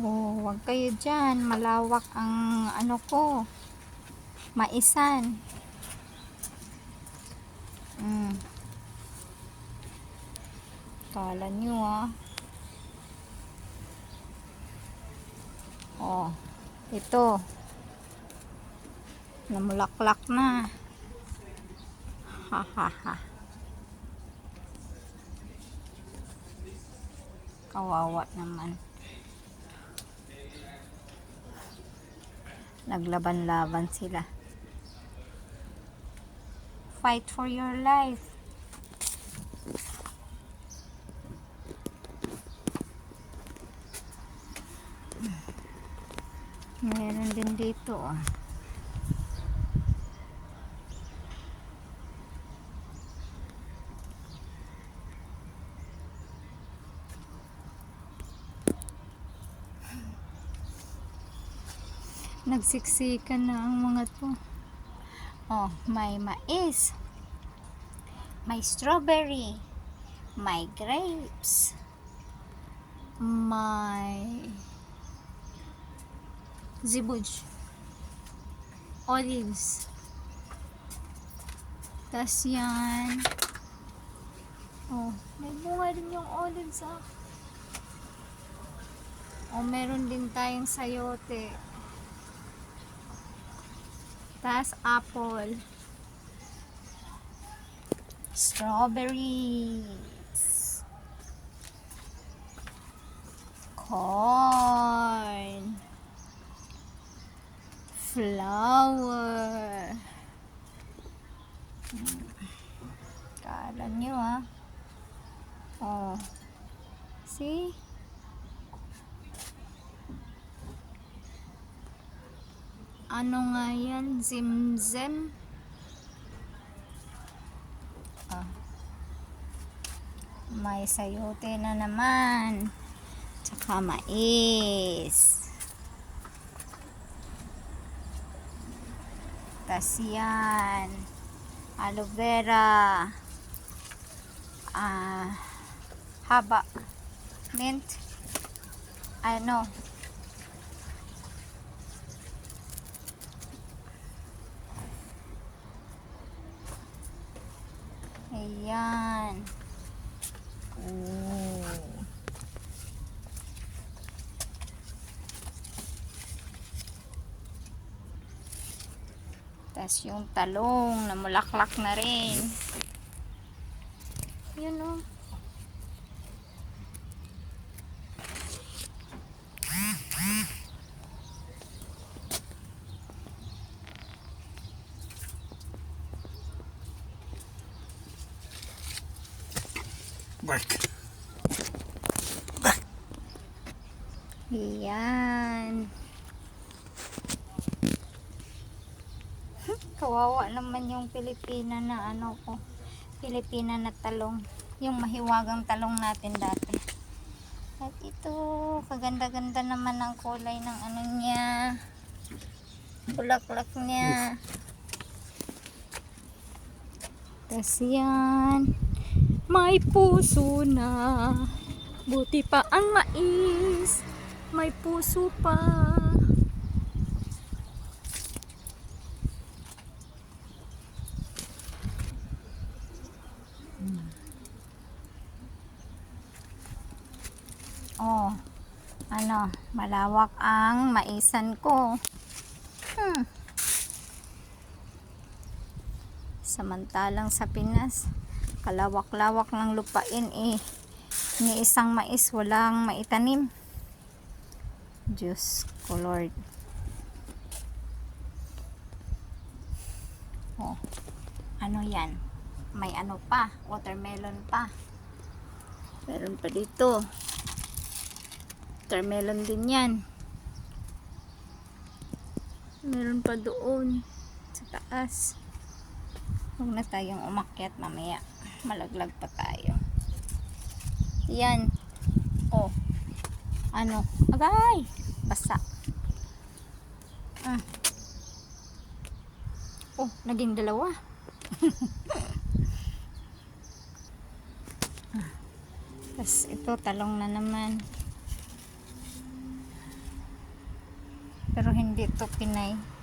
Oh, wag kayo dyan. Malawak ang ano ko. Maisan. Kala nyo ah. Oh, ito. Namulaklak na. Ha ha ha. Kawawa naman. Naglaban-laban sila. Fight for your life. Meron din dito ah. Nagsiksikan na ang mga to. Oh, may mais. May strawberry. May grapes. May zibuj. Olives. Tas yan. Oh, may bunga din yung olives ah. Oh, meron din tayong sayote. Tas apple. Strawberries. Corn. Flower. Kala nyo ah. Oh. See? Ano nga yan? Zimzem? Ah. May sayote na naman. Tsaka mais. Tas yan. Aloe vera. Haba. Mint. Ano? Ayan. Oh. Tas yung talong, namulaklak na rin. Yun o. Back. Ayan. Kawawa naman yung Pilipina na ano ko. Pilipina na talong. Yung mahiwagang talong natin dati. At ito, kaganda-ganda naman ang kulay ng ano niya. Bulaklak niya. Tas yan. May puso na. Buti pa ang mais. May puso pa. Oh, ano, malawak ang maisan ko. Samantalang sa Pinas, kalawak-lawak ng lupain eh. Ni isang mais walang maitanim. Diyos ko Lord. Oh, ano yan? May ano pa, watermelon pa. Meron pa dito. Watermelon din yan. Meron pa doon sa taas. Huwag na tayong umakyat mamaya. Malaglag pa tayo. Yan. Oh. Ano? Agay! Basa. Oh, naging dalawa. Tapos ito, talong na naman. hindi to Pinay.